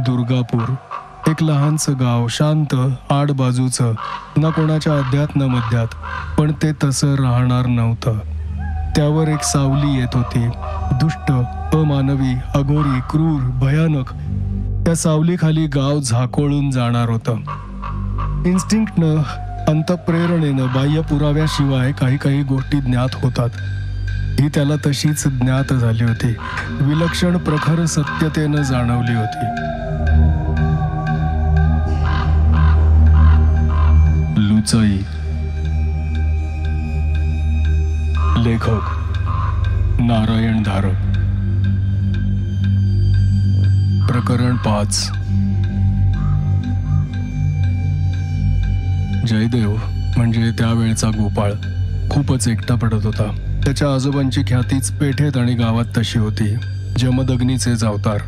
दुर्गापूर, एक लहानसं गाव, शांत, आडबाजूचं, ना कोणाच्या अध्यात ना मध्यात, पण ते तसं राहणार नव्हतं. त्यावर एक सावली येत होती, दुष्ट, अमानवी, अघोरी, क्रूर, भयानक. त्या सावलीखाली गाव झाकोळून जाणार होतं. इन्स्टिंक्टनं, अंतःप्रेरणेनं, बाह्य पुराव्याशिवाय काही काही गोष्टी ज्ञात होतात. ही त्याला तशीच ज्ञात झाली होती, विलक्षण प्रखर सत्यतेनं जाणवली होती. लुचाई. लेखक नारायण धारक. प्रकरण 5. जयदेव म्हणजे त्यावेळचा गोपाळ खूपच एकटा पडत होता. त्याच्या आजोबांची ख्यातीच पेठेत आणि गावात तशी होती, जमदग्नीचेच अवतार.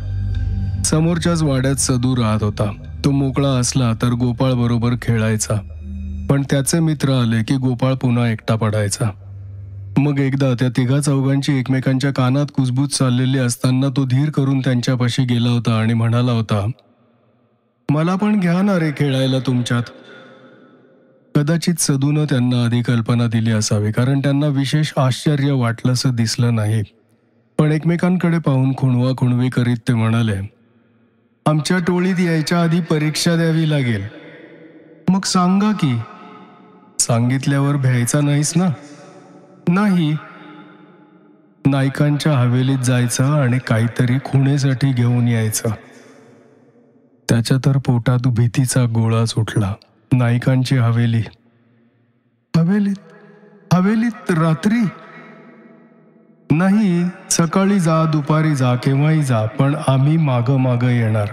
समोरच्याच वाड्यात सदू राहत होता. तो मोकळा असला तर गोपाळ बरोबर खेळायचा, पण त्याचे मित्र आले की गोपाळ पुन्हा एकटा पडायचा. मग एकदा त्या तिघा चौघांची एकमेकांच्या कानात कुजबूज चाललेली असताना तो धीर करून त्यांच्यापाशी गेला होता आणि म्हणाला होता, मला पण घ्या ना रे खेळायला तुमच्यात. कदाचित सदूनं त्यांना आधी कल्पना दिली असावी, कारण त्यांना विशेष आश्चर्य वाटलंसं दिसलं नाही. पण एकमेकांकडे पाहून खुणवा खुणवी करीत ते म्हणाले, आमच्या टोळीत यायच्या आधी परीक्षा द्यावी लागेल. मग सांगा की. सांगितल्यावर भ्यायचा नाहीस ना? नाही. नायकांच्या हवेलीत जायचं आणि काहीतरी खुणेसाठी घेऊन यायचं. त्याच्या तर पोटात भीतीचा गोळा सुटला. नायकांची हवेली. हवेलीत रात्री? नाही, सकाळी जा, दुपारी जा, केव्हाही जा, पण आम्ही मागं येणार.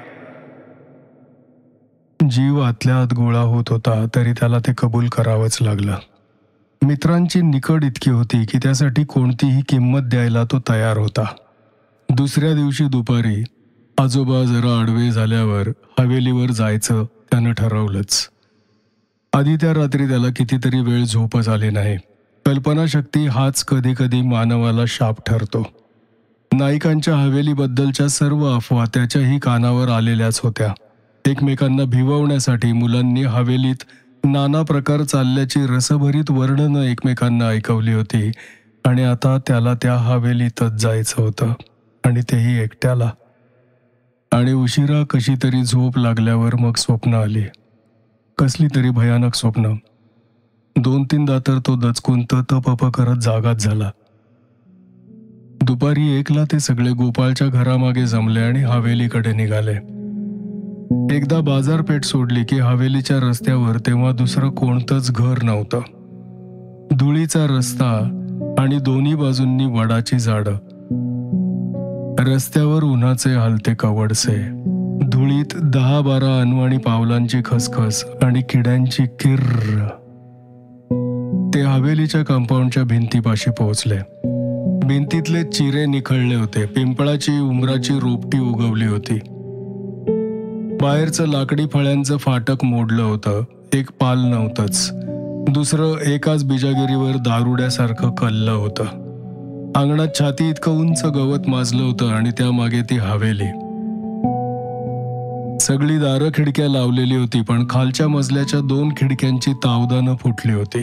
जीव आतल्या आत गोळा होत होता, तरी त्याला ते कबूल करावंच लागलं. मित्रांची निकड इतकी होती की त्यासाठी कोणतीही किंमत द्यायला तो तयार होता. दुसऱ्या दिवशी दुपारी आजोबा जरा आडवे झाल्यावर हवेलीवर जायचं त्यानं ठरवलंच. आधी त्या रात्री त्याला कितीतरी वेळ झोपच आली नाही. कल्पनाशक्ती हाच कधी कधी मानवाला शाप ठरतो. नायकांच्या हवेलीबद्दलच्या सर्व अफवा त्याच्याही कानावर आलेल्याच होत्या. एकमेकांना भिववण्यासाठी मुलांनी हवेलीत नाना प्रकार चालल्याची रसभरीत वर्णनं एकमेकांना ऐकवली होती, आणि आता त्याला त्या हवेलीतच जायचं होतं, आणि तेही एकट्याला. आणि उशिरा कशी तरी झोप लागल्यावर मग स्वप्न आली, कसली तरी भयानक स्वप्न. 2-3दा तर तो दचकून तप करत जागाच झाला. दुपारी 1ला ते सगळे गोपाळच्या घरामागे जमले आणि हवेलीकडे निघाले. एकदा बाजारपेठ सोडली की हवेलीच्या रस्त्यावर तेव्हा दुसरं कोणतंच घर नव्हतं. धुळीचा रस्ता आणि दोन्ही बाजूंनी वडाची झाडं. रस्त्यावर उन्हाचे हलते कवडसे, धुळीत 10-12 अनवाणी पावलांची खसखस आणि किड्यांची किर्र. ते हवेलीच्या कंपाऊंडच्या भिंतीपाशी पोहोचले. भिंतीतले चिरे निखळले होते. पिंपळाची उमराची रोपटी उगवली होती. बाहेरचं लाकडी फळ्यांचं फाटक मोडलं होतं. एक पाल नव्हतंच. दुसरं एकाच बिजागिरीवर दारुड्यासारखं कल्लं होतं. अंगणात छाती इतकं उंच गवत माजलं होतं आणि त्यामागे ती हवेली. सगळी दारं खिडक्या लावलेली होती, पण खालच्या मजल्याच्या 2 खिडक्यांची तावदानं फुटली होती.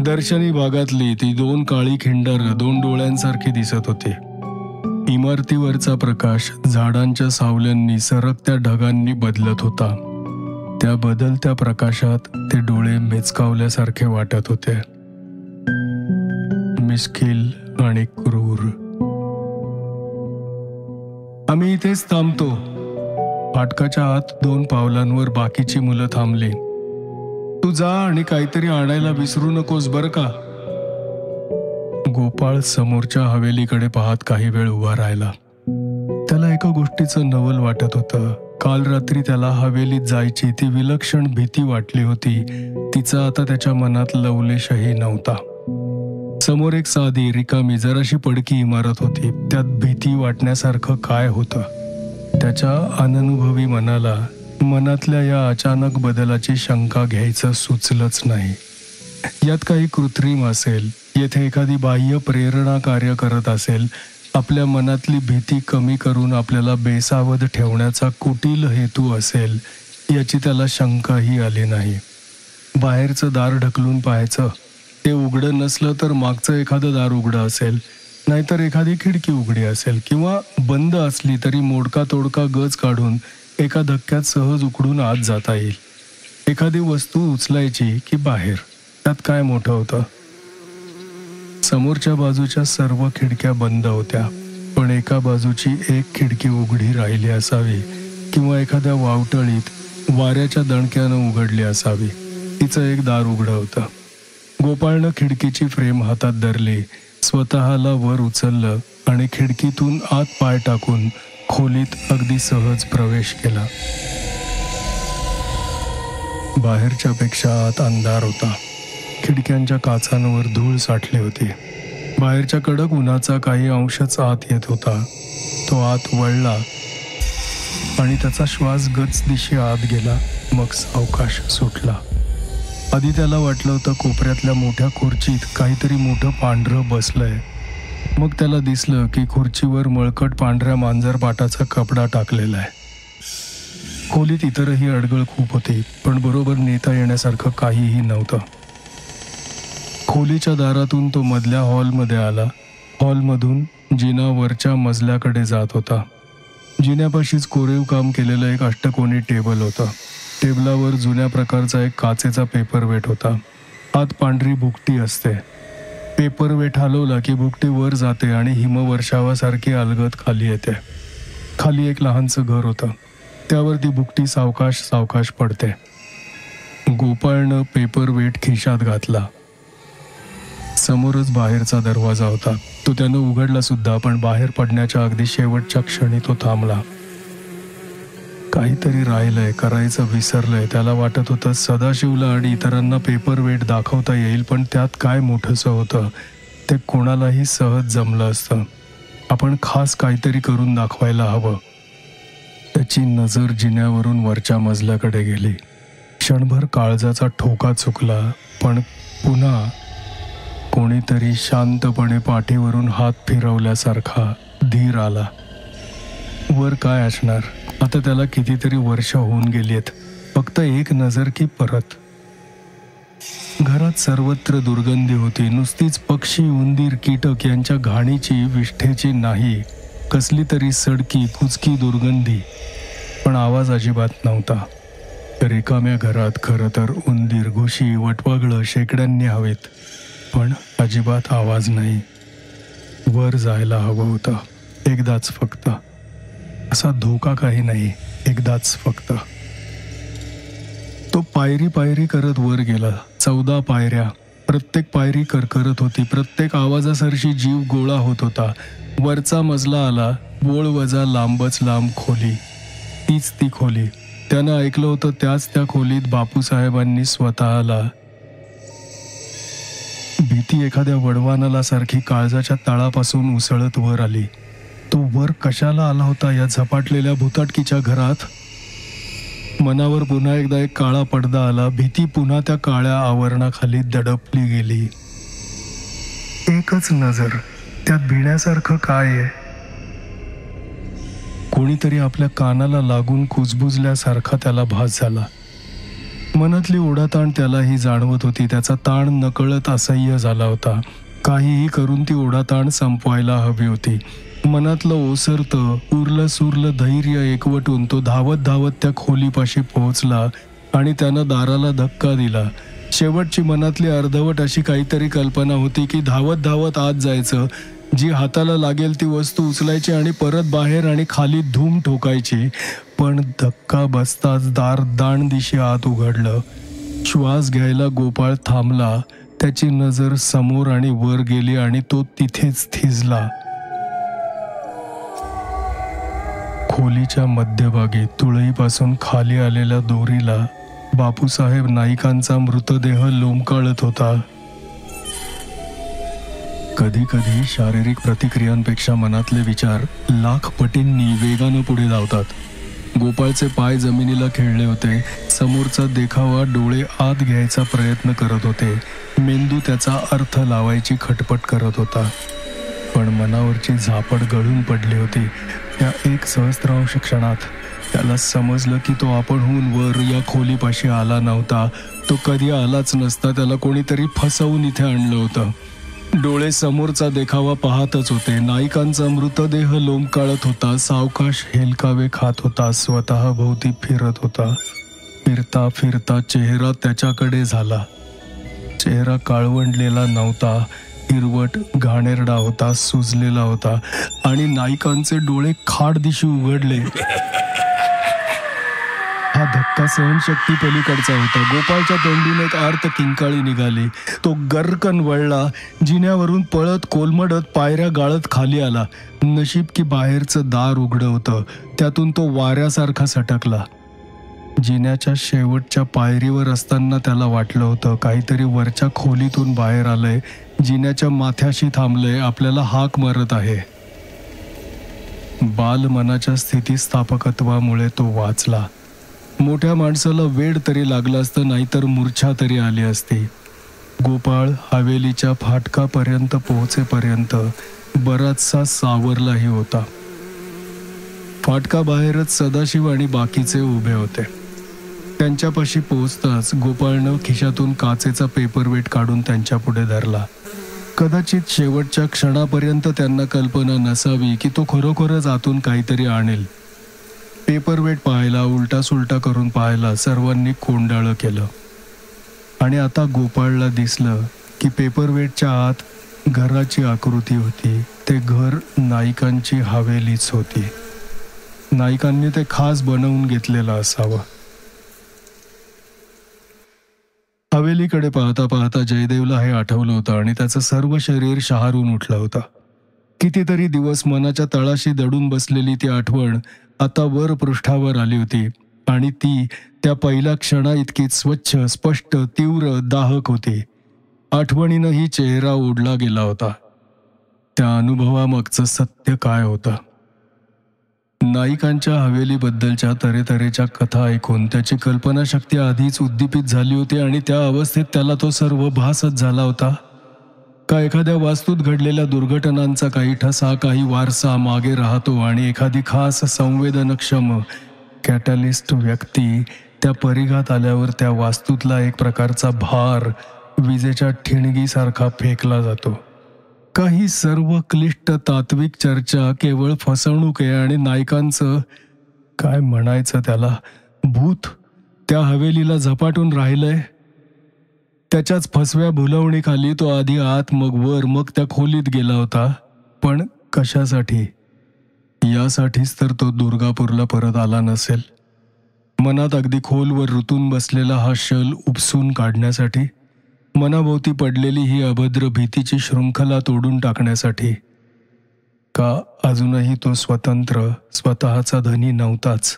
दर्शनी भागातली ती 2 काळी खिंडार 2 डोळ्यांसारखी दिसत होती. इमारतीवरचा प्रकाश झाडांच्या सावल्यांनी सरकत्या ढगांनी बदलत होता. त्या बदलत्या प्रकाशात ते डोळे मेचकावल्यासारखे वाटत होते, मिश्किल आणि क्रूर. आम्ही इथेच थांबतो. फाटकाच्या आत 2 पावलांवर बाकीची मुलं थांबली. तू जा आणि काहीतरी आणायला विसरू नकोस बरं का. गोपाळ समोरच्या हवेलीकडे पाहत काही वेळ उभा राहिला. त्याला एका गोष्टीचं नवल वाटत होतं. काल रात्री त्याला हवेलीत जायची ती विलक्षण भीती वाटली होती, तिचा आता त्याच्या मनात लवलेशही नव्हता. समोर एक साधी रिकामी जराशी पडकी इमारत होती. त्यात भीती वाटण्यासारखं काय होतं? त्याच्या अननुभवी मनाला मनातल्या या अचानक बदलाची शंका घ्यायचं सुचलंच नाही. यात काही कृत्रिम असेल, येथे एखादी बाह्य प्रेरणा कार्य करत असेल, आपल्या मनातली भीती कमी करून आपल्याला बेसावध ठेवण्याचा कुटील हेतू असेल याची त्याला शंकाही आली नाही. बाहेरचं दार ढकलून पाहायचं, ते उघडं नसलं तर मागचं एखादं दार उघडं असेल, नाहीतर एखादी खिडकी उघडी असेल, किंवा बंद असली तरी मोडका तोडका गज काढून एका धक्क्यात सहज उकडून आत जाता येईल. एखादी वस्तू उचलायची की बाहेर, त्यात काय मोठं होतं. समोरच्या बाजूच्या सर्व खिडक्या बंद होत्या, पण एका बाजूची एक खिडकी उघडी राहिली असावी, किंवा एखाद्या वावटळीत वाऱ्याच्या दणक्यानं उघडली असावी. तिचं एक दार उघडं होतं. गोपाळनं खिडकीची फ्रेम हातात धरली, स्वतःला वर उचललं आणि खिडकीतून आत पाय टाकून खोलीत अगदी सहज प्रवेश केला. बाहेरच्या पेक्षा आत अंधार होता. खिडक्यांच्या काचांवर धूळ साठली होती. बाहेरच्या कडक उन्हाचा काही अंशच आत येत होता. तो आत वळला आणि त्याचा श्वास गच दिशी आत गेला, मग सावकाश सुटला. आधी त्याला वाटलं होतं कोपऱ्यातल्या मोठ्या खुर्चीत काहीतरी मोठं पांढरं बसलंय. मग त्याला दिसलं की खुर्चीवर मळकट पांढऱ्या मांजरपाटाचा कपडा टाकलेला आहे. खोलीत इतरही अडगळ खूप होती, पण बरोबर नेता येण्यासारखं काहीही नव्हतं. खोलीच्या दारातून तो मधल्या हॉलमध्ये आला. हॉलमधून जिना वरच्या मजल्याकडे जात होता. जिन्यापाशीच कोरीव काम केलेलं एक अष्टकोनी टेबल होतं. टेबलावर जुन्या प्रकारचा एक काचेचा पेपरवेट होता. आत पांढरी भुकटी असते. पेपरवेट हलवला की भुकटी वर जाते आणि हिमवर्षावासारखी अलगद खाली येते. खाली एक लहानसं घर होतं. त्यावर ती भुकटी सावकाश सावकाश पडते. गोपाळनं पेपरवेट खिशात घातला. समोरच बाहेरचा दरवाजा होता. तो त्यानं उघडला सुद्धा, पण बाहेर पडण्याच्या अगदी शेवटच्या क्षणी तो थांबला. काहीतरी राहिलंय, करायचं विसरलंय. त्याला वाटत होतं सदाशिवला आणि इतरांना पेपरवेट दाखवता येईल, पण त्यात काय मोठंसं होतं ते कोणालाही सहज जमलं असतं. आपण खास काहीतरी करून दाखवायला हवं. त्याची नजर जिन्यावरून वरच्या मजल्याकडे गेली. क्षणभर काळजाचा ठोका चुकला, पण पुन्हा कोणीतरी शांतपणे पाठीवरून हात फिरवल्यासारखा धीर आला. वर काय असणार, आता त्याला कितीतरी वर्ष होऊन गेलीत. फक्त एक नजर की परत. घरात सर्वत्र दुर्गंधी होती. नुसतीच पक्षी, उंदीर, कीटक यांच्या घाणीची, विष्ठेची नाही, कसली तरी सडकी कुचकी दुर्गंधी. पण आवाज अजिबात नव्हता. रिकाम्या घरात खरं तर उंदीर, घुशी, वटवागळं शेकड्यांनी हवेत, पण अजिबात आवाज नाही. वर जायला हवं होतं, एकदाच फक्त. असा धोका काही नाही, एकदाच फक्त. तो पायरी पायरी करत वर गेला. 14 पायऱ्या. प्रत्येक पायरी करकरत होती. प्रत्येक आवाजासरशी जीव गोळा होत होता. वरचा मजला आला. बोळ वजा लांबच लांब खोली. तीच ती खोली. त्यानं ऐकलं होतं त्याच त्या खोलीत बापूसाहेबांनी स्वतःला. भीती एखाद्या वडवानलासारखी काळजाच्या तळापासून उसळत वर आली. तो वर कशाला आला होता या झपाटलेल्या भुताटकीच्या घरात? मनावर पुन्हा एकदा एक काळा पडदा आला. भीती पुन्हा त्या काळ्या आवरणाखाली दडपली गेली. एकच नजर, त्यात भिण्यासारखं काय आहे? कोणीतरी आपल्या कानाला लागून कुजबुजल्यासारखा त्याला भास झाला. मनातली ओढाताण त्यालाही जाणवत होती. त्याचा ताण नकळत असह्य झाला होता. काहीही करून ती ओढाताण संपवायला हवी होती. मनातलं ओसरतं उरलं सुरलं धैर्य एकवटून तो धावत धावत त्या खोलीपाशी पोहोचला आणि त्यानं दाराला धक्का दिला. शेवटची मनातली अर्धवट अशी काहीतरी कल्पना होती की धावत धावत आत जायचं, जी हाताला लागेल ती वस्तू उचलायची आणि परत बाहेर आणि खाली धूम ठोकायची. पण धक्का बसताच दार दाण दिशी आत उघडलं. श्वास घ्यायला गोपाळ थांबला. त्याची नजर समोर आणि वर गेली आणि तो तिथेच थिजला. खोलीच्या मध्यभागी तुळईपासून खाली आलेल्या दोरीला बापूसाहेब नाईकांचा मृतदेह लोंबकाळत होता. कधी कधी शारीरिक प्रतिक्रियांपेक्षा मनातले विचार लाख पटींनी वेगानं पुढे धावतात. गोपाळचे पाय जमिनीला खेळले होते. समोरचा देखावा डोळे आत घ्यायचा प्रयत्न करत होते. मेंदू त्याचा अर्थ लावायची खटपट करत होता. पण मनावरची झापड गळून पडली होती. त्या 1 सहस्रांश क्षणात त्याला समजलं की तो आपणहून वर या खोलीपाशी आला नव्हता. तो कधी आलाच नसता. त्याला कोणीतरी फसवून इथे आणलं होतं. डोळे समोरचा देखावा पाहतच होते. नायिकांचा मृतदेह लोंबकाळत होता, सावकाश हेलकावे खात होता, स्वतः भोवती फिरत होता. फिरता फिरता चेहरा त्याच्याकडे झाला. चेहरा काळवंडलेला नव्हता, हिरवट घाणेरडा होता, सुजलेला होता आणि नायिकांचे डोळे खाडदिशी उघडले. हा धक्का सहनशक्ती पलीकडचा होता. गोपाळच्या तोंडून एक आर्त किंकाळी निघाली. तो गर्रकन वळला. जिन्यावरून पळत कोलमडत पायऱ्या गाळत खाली आला. नशीब की बाहेरचं दार उघडं होतं. त्यातून तो वाऱ्यासारखा सटकला. जिन्याच्या शेवटच्या पायरीवर असताना त्याला वाटलं होतं काहीतरी वरच्या खोलीतून बाहेर आलंय, जिन्याच्या माथ्याशी थांबलंय, आपल्याला हाक मारत आहे. बालमनाच्या स्थितिस्थापकत्वामुळे तो वाचला. मोठ्या माणसाला वेड तरी लागलं असतं, नाहीतर मूर्छा तरी आली असती. गोपाळ हवेलीच्या फाटकापर्यंत पोहोचेपर्यंत बराचसा सावरलाही होता. फाटकाबाहेरच सदाशिव आणि बाकीचे उभे होते. त्यांच्यापाशी पोहोचताच गोपाळनं खिशातून काचेचा पेपरवेट काढून त्यांच्या पुढे धरला. कदाचित शेवटच्या क्षणापर्यंत त्यांना कल्पना नसावी की तो खरोखरच आतून काहीतरी आणेल. पेपरवेट पाहायला, उलटा सुलटा करून पाहायला सर्वांनी कोंडाळं केलं. आणि आता गोपाळला दिसलं की पेपरवेटच्या आत घराची आकृती होती. ते घर नायिकांची हवेलीच होती. नायिकांनी ते खास बनवून घेतलेलं असावं. हवेलीकडे पाहता पाहता जयदेवला हे आठवलं होतं आणि त्याचं सर्व शरीर शहारून उठलं होतं. कितीतरी दिवस मनाच्या तळाशी दडून बसलेली ती आठवण आता वर पृष्ठावर आली होती आणि ती त्या पहिल्या क्षणा इतकीच स्वच्छ, स्पष्ट, तीव्र, दाहक होती. आठवणीनंही चेहरा ओढला गेला होता. त्या अनुभवामागचं सत्य काय होतं? नायिकांच्या हवेलीबद्दलच्या तऱ्हेतऱ्हेच्या कथा ऐकून त्याची कल्पनाशक्ती आधीच उद्दीपित झाली होती आणि त्या अवस्थेत त्याला तो सर्व भासच झाला होता. का एखाद्या वास्तूत घडलेल्या दुर्घटनांचा काही ठसा, काही वारसा मागे राहतो आणि एखादी खास संवेदनक्षम कॅटलिस्ट व्यक्ती त्या परिघात आल्यावर त्या वास्तूतला एक प्रकारचा भार विजेच्या ठिणगीसारखा फेकला जातो. काही सर्व क्लिष्ट तात्विक चर्चा केवळ फसवणूक आहे आणि नायकांचं काय म्हणायचं त्याला, भूत त्या हवेलीला झपाटून राहिलंय. त्याच्याच फसव्या भुलवणीखाली तो आधी आत, मग वर, मग त्या खोलीत गेला होता. पण कशासाठी? यासाठीच तर तो दुर्गापूरला परत आला नसेल. मनात अगदी खोलवर रुतून बसलेला हा शल उपसून काढण्यासाठी, मनाभोवती पडलेली ही अभद्र भीतीची शृंखला तोडून टाकण्यासाठी. का अजूनही तो स्वतंत्र, स्वतःचा धनी नव्हताच?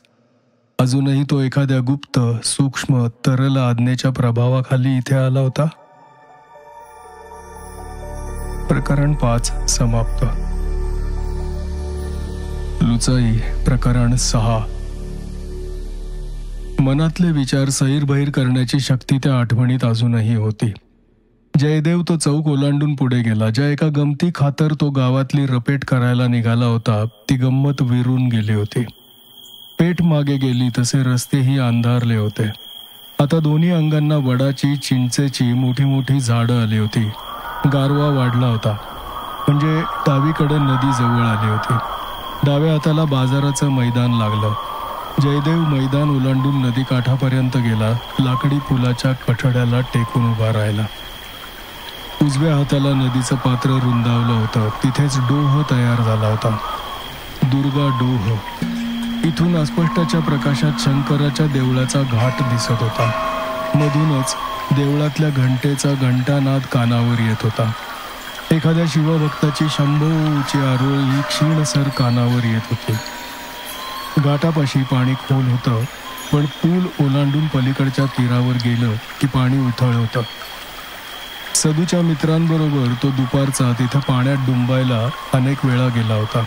अजूनही तो एखाद्या गुप्त, सूक्ष्म, तरल आज्ञेच्या प्रभावाखाली इथे आला होता? प्रकरण 5 समाप्त. लुचाई प्रकरण 6. मनातले विचार सैरभैर करण्याची शक्ती त्या आठवणीत अजूनही होती. जयदेव तो चौक ओलांडून पुढे गेला. ज्या एका गमती खातर तो गावातली रपेट करायला निघाला होता, ती गंमत विरून गेली होती. पेठ मागे गेली तसे रस्तेही अंधारले होते. आता दोन्ही अंगांना वडाची, चिंचेची मोठी मोठी झाडं आली होती. गारवा वाढला होता. म्हणजे डावीकडे नदी जवळ आली होती. डाव्या हाताला बाजाराचं मैदान लागलं. जयदेव मैदान ओलांडून नदीकाठापर्यंत गेला. लाकडी पुलाच्या कठड्याला टेकून उभा राहिला. उजव्या हाताला नदीचं पात्र रुंदावलं होतं. तिथेच डोह तयार झाला होता. दुर्गा डोह. इथून अस्पष्टाच्या प्रकाशात शंकराच्या देवळाचा घाट दिसत होता. मधूनच देवळातल्या घंटेचा घंटानाद कानावर येत होता. एखाद्या शिवभक्ताची शंभूची आरोळी क्षीणसर कानावर येत होती. घाटापाशी पाणी खोल होतं, पण पूल ओलांडून पलीकडच्या तीरावर गेलं की पाणी उथळ होतं. सदूच्या मित्रांबरोबर तो दुपारचा तिथं पाण्यात डुंबायला अनेक वेळा गेला होता.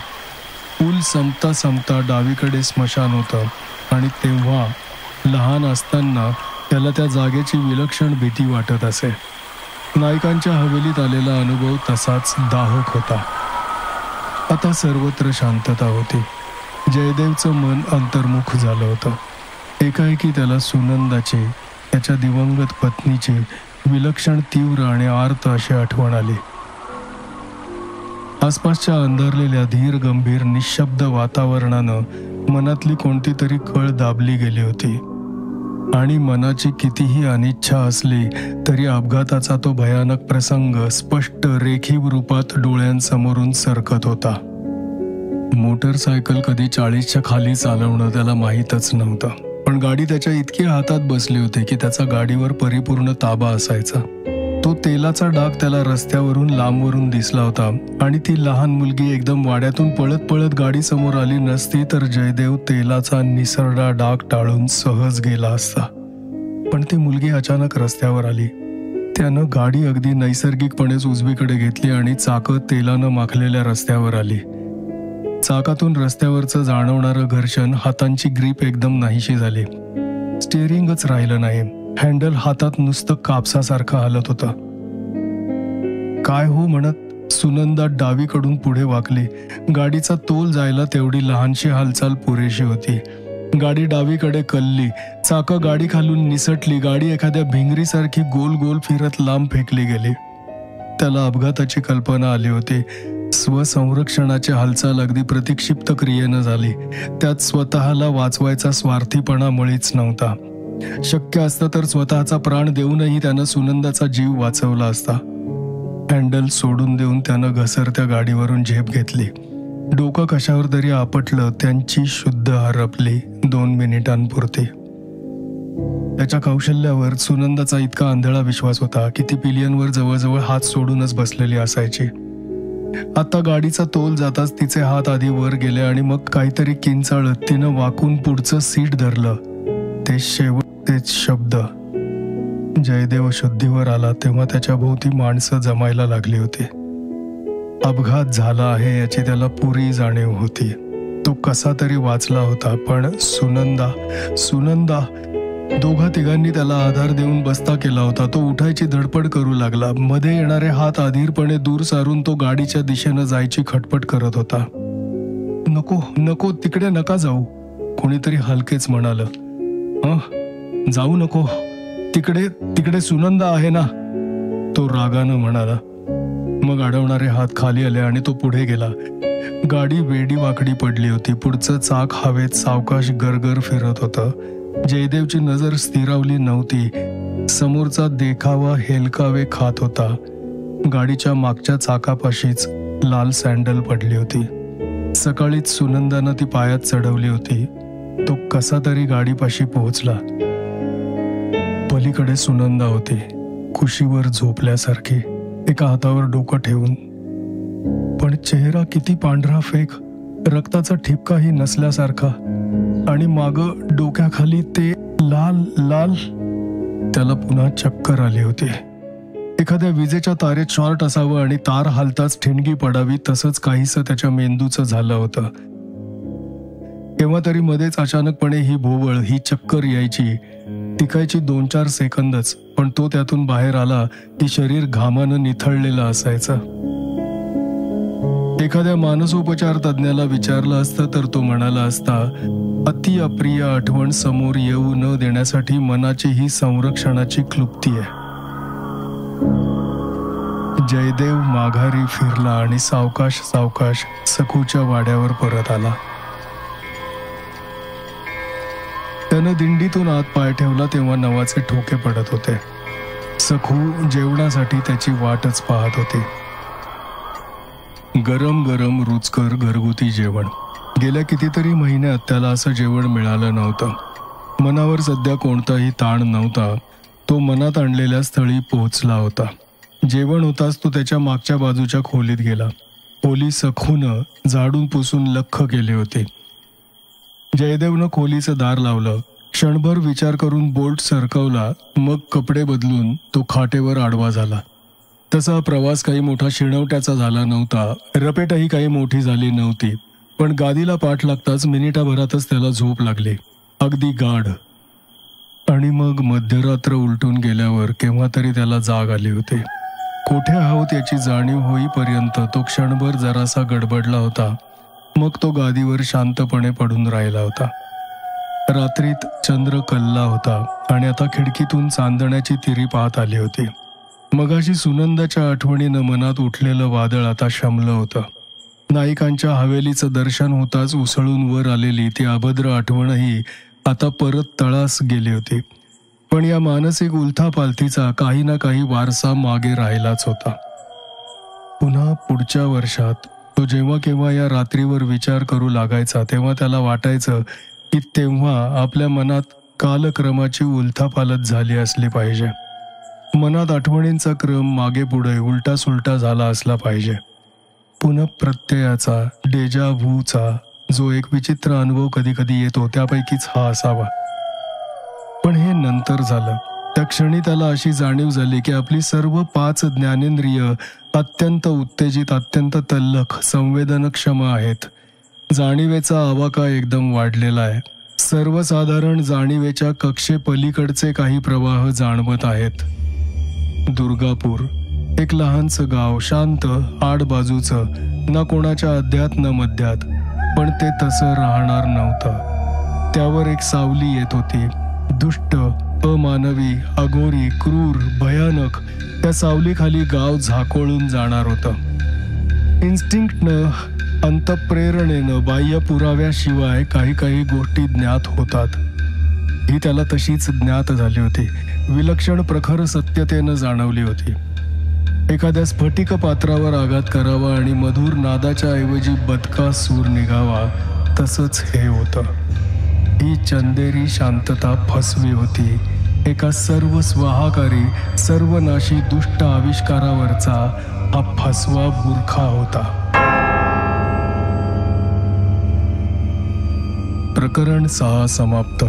पूल संपता संपता डावीकडे स्मशान होतं आणि तेव्हा लहान असताना त्याला त्या जागेची विलक्षण भीती वाटत असे. नायकांच्या हवेलीत आलेला अनुभव तसाच दाहक होता. आता सर्वत्र शांतता होती. जयदेवचं मन अंतर्मुख झालं होतं. एकाएकी त्याला सुनंदाची, त्याच्या दिवंगत पत्नीची विलक्षण तीव्र आणि आर्त अशी आठवण आली. आसपासच्या अंधारलेल्या धीर गंभीर निशब्द वातावरणानं मनातली कोणती तरी कळ दाबली गेली होती. आणि मनाची कितीही अनिच्छा असली तरी अपघाताचा तो भयानक प्रसंग स्पष्ट रेखीव रूपात डोळ्यांसमोरून सरकत होता. मोटरसायकल कधी 40च्या खाली चालवणं त्याला माहीतच नव्हतं, पण गाडी त्याच्या इतकी हातात बसली होती की त्याचा गाडीवर परिपूर्ण ताबा असायचा. तो तेलाचा डाग त्याला रस्त्यावरून लांबवरून दिसला होता आणि ती लहान मुलगी एकदम वाड्यातून पळत पळत गाडी समोर आली नसती तर जयदेव तेलाचा निसरडा डाग टाळून सहज गेला असता. पण ती मुलगी अचानक रस्त्यावर आली. त्यानं गाडी अगदी नैसर्गिकपणेच उजवीकडे घेतली आणि चाकं तेलानं माखलेल्या रस्त्यावर आली. चाकातून रस्त्यावरचं जाणवणारं घर्षण, हातांची ग्रीप एकदम नाहीशी झाली. स्टिअरिंगच राहिलं नाही. हँडल हातात नुसतं कापसासारखं हलत होतं. काय हो म्हणत सुनंदा डावीकडून पुढे वाकली. गाडीचा तोल जायला तेवढी लहानशी हालचाल पुरेशी होती. गाडी डावीकडे कलली. चाकं गाडी खालून निसटली. गाडी एखाद्या भिंगरीसारखी गोल गोल फिरत लांब फेकली गेली. त्याला अपघाताची कल्पना आली होती. स्वसंरक्षणाची हालचाल अगदी प्रतिक्षिप्त क्रियेनं झाली. त्यात स्वतःला वाचवायचा स्वार्थीपणा मुळीच नव्हता. शक्य असतं तर स्वतःचा प्राण देऊनही त्यानं सुनंदाचा जीव वाचवला असता. हँडल सोडून देऊन त्यानं घसरत्या गाडीवरून झेप घेतली. डोकं कशावर तरी आपटलं. त्यांची शुद्ध हरपली 2 मिनिटांपुरती. त्याच्या कौशल्यावर सुनंदाचा इतका आंधळा विश्वास होता की ती पिलियनवर जवळजवळ हात सोडूनच बसलेली असायची. आता गाडीचा तोल जाताच तिचे हात आधी वर गेले आणि मग काहीतरी किंचाळत तिनं वाकून पुढचं सीट धरलं. ते शेवटचेच शब्द. जयदेव शुद्धीवर आला तेव्हा त्याच्या भोवती माणसं जमायला लागली होती. अपघात झाला आहे याची त्याला पुरी जाणीव होती. तो कसा तरी वाचला होता, पण सुनंदा दोघा तिघांनी त्याला आधार देऊन बस्ता केला होता. तो उठायची धडपड करू लागला. मध्ये येणारे हात अधीरपणे दूर सारून तो गाडीच्या दिशेनं जायची खटपट करत होता. नको नको, तिकडे नका जाऊ, कोणीतरी हलकेच म्हणालं. जाऊ नको, तिकडे सुनंदा आहे ना, तो रागानं म्हणाला. मग अडवणारे हात खाली आले आणि तो पुढे गेला. गाडी वेडी वाकडी पडली होती. पुढचं चाक हवेत सावकाश गरगर फिरत होतं. जयदेवची नजर स्थिरावली नव्हती. समोरचा देखावा हेलकावे खात होता. गाडीच्या मागच्या चाकापाशीच लाल सँडल पडली होती. सकाळीच सुनंदानं ती पायात चढवली होती. तो कसा तरी गाडीपाशी पोहोचला. पलीकडे सुनंदा होती, कुशीवर झोपल्यासारखी, एका हातावर डोकं ठेवून. पण चेहरा किती पांढरा फेक, रक्ताचा ठिपकाही नसल्यासारखा, आणि मागं डोक्याखाली ते लाल लाल. त्याला पुन्हा चक्कर आली होती. एखाद्या विजेच्या तारेत शॉर्ट असावं आणि तार हालताच ठिणगी पडावी, तसंच काहीसं त्याच्या मेंदूचं झालं होतं. केव्हा तरी मध्येच अचानकपणे ही भोवळ, ही चक्कर यायची. टिकायची 2-4 सेकंदच, पण तो त्यातून बाहेर आला की शरीर घामानं निथळलेलं असायचं. एखाद्या मानसोपचार तज्ज्ञाला विचारलं असतं तर तो म्हणाला असता, अति अप्रिय आठवण समोर येऊ न देण्यासाठी मनाची ही संरक्षणाची क्लुप्ती आहे. जयदेव माघारी फिरला आणि सावकाश सावकाश सखूच्या वाड्यावर परत आला. त्यानं दिंडीतून आत पाय ठेवला तेव्हा नवाचे ठोके पडत होते. सखू जेवणासाठी त्याची वाटच पाहत होती. गरम गरम रुचकर घरगुती जेवण. गेल्या कितीतरी महिन्यात त्याला असं जेवण मिळालं नव्हतं. मनावर सध्या कोणताही ताण नव्हता. तो मनात आणलेल्या स्थळी पोहोचला होता. जेवण होताच तो त्याच्या मागच्या बाजूच्या खोलीत गेला. खोली सखूनं झाडून पुसून लख्ख केली होती. जयदेवनं खोलीचं दार लावलं. क्षणभर विचार करून बोल्ट सरकवला. मग कपडे बदलून तो खाटेवर आडवा झाला. तसा प्रवास काही मोठा शिणवट्याचा झाला नव्हता. रपेटही काही मोठी झाली नव्हती. पण गादीला पाठ लागताच मिनिटाभरातच त्याला झोप लागली, अगदी गाढ. आणि मग मध्यरात्र उलटून गेल्यावर केव्हा तरी त्याला जाग आली होती. कोठे आहोत याची जाणीव होईपर्यंत तो क्षणभर जरासा गडबडला होता. मग तो गादीवर शांतपणे पडून राहिला होता. रात्रीत चंद्र कलला होता आणि आता खिडकीतून चांदण्याची तिरी पाहत आली होती. मगाशी सुनंदाच्या आठवणीनं मनात उठलेलं वादळ आता शमलं होतं. नायिकांच्या हवेलीचं दर्शन होताच उसळून वर आलेली ती अभद्र आठवणही आता परत तळास गेली होती. पण या मानसिक उलथापालथीचा काही ना काही वारसा मागे राहिलाच होता. पुन्हा पुढच्या वर्षात तो जेव्हा केव्हा या रात्रीवर विचार करू लागायचा तेव्हा त्याला वाटायचं की तेव्हा आपल्या मनात कालक्रमाची उलथापालथ झाली असली पाहिजे. मनात आठवणींचा क्रम मागे पुढे उलटा सुलटा झाला असला पाहिजे. पुनःप्रत्ययाचा डेजा व्हूचा जो एक विचित्र अनुभव कधी कधी येतो त्यापैकीच हा असावा. पण हे नंतर झालं. त्या क्षणी त्याला अशी जाणीव झाली की आपली सर्व 5 ज्ञानेंद्रिय अत्यंत उत्तेजित, अत्यंत तल्लख, संवेदनक्षम आहेत. जाणीवेचा आवाका एकदम वाढलेला आहे. सर्वसाधारण जाणीवेच्या कक्षेपलीकडचे काही प्रवाह जाणवत आहेत. दुर्गापूर, एक लहानसं गाव, शांत, आडबाजूचं, ना कोणाच्या अध्यात न मध्यात. पण ते तसं राहणार नव्हतं. त्यावर एक सावली येत होती. दुष्ट, अमानवी, अघोरी, क्रूर, भयानक. त्या सावलीखाली गाव झाकोळून जाणार होतं. इन्स्टिंक्टनं, अंतःप्रेरणेनं, बाह्य पुराव्याशिवाय काही काही गोष्टी ज्ञात होतात. ही त्याला तशीच ज्ञात झाली होती. विलक्षण प्रखर सत्यतेनं जाणवली होती. एखाद्या स्फटिक पात्रावर आघात करावा आणि मधुर नादाच्या ऐवजी बदका सूर निघावा, तसंच हे होतं. ही चंदेरी शांतता फसवी होती. एका सर्व स्वाहाकारी, सर्वनाशी दुष्ट आविष्कारावरचा हा फसवा बुरखा होता. प्रकरण 6 समाप्त.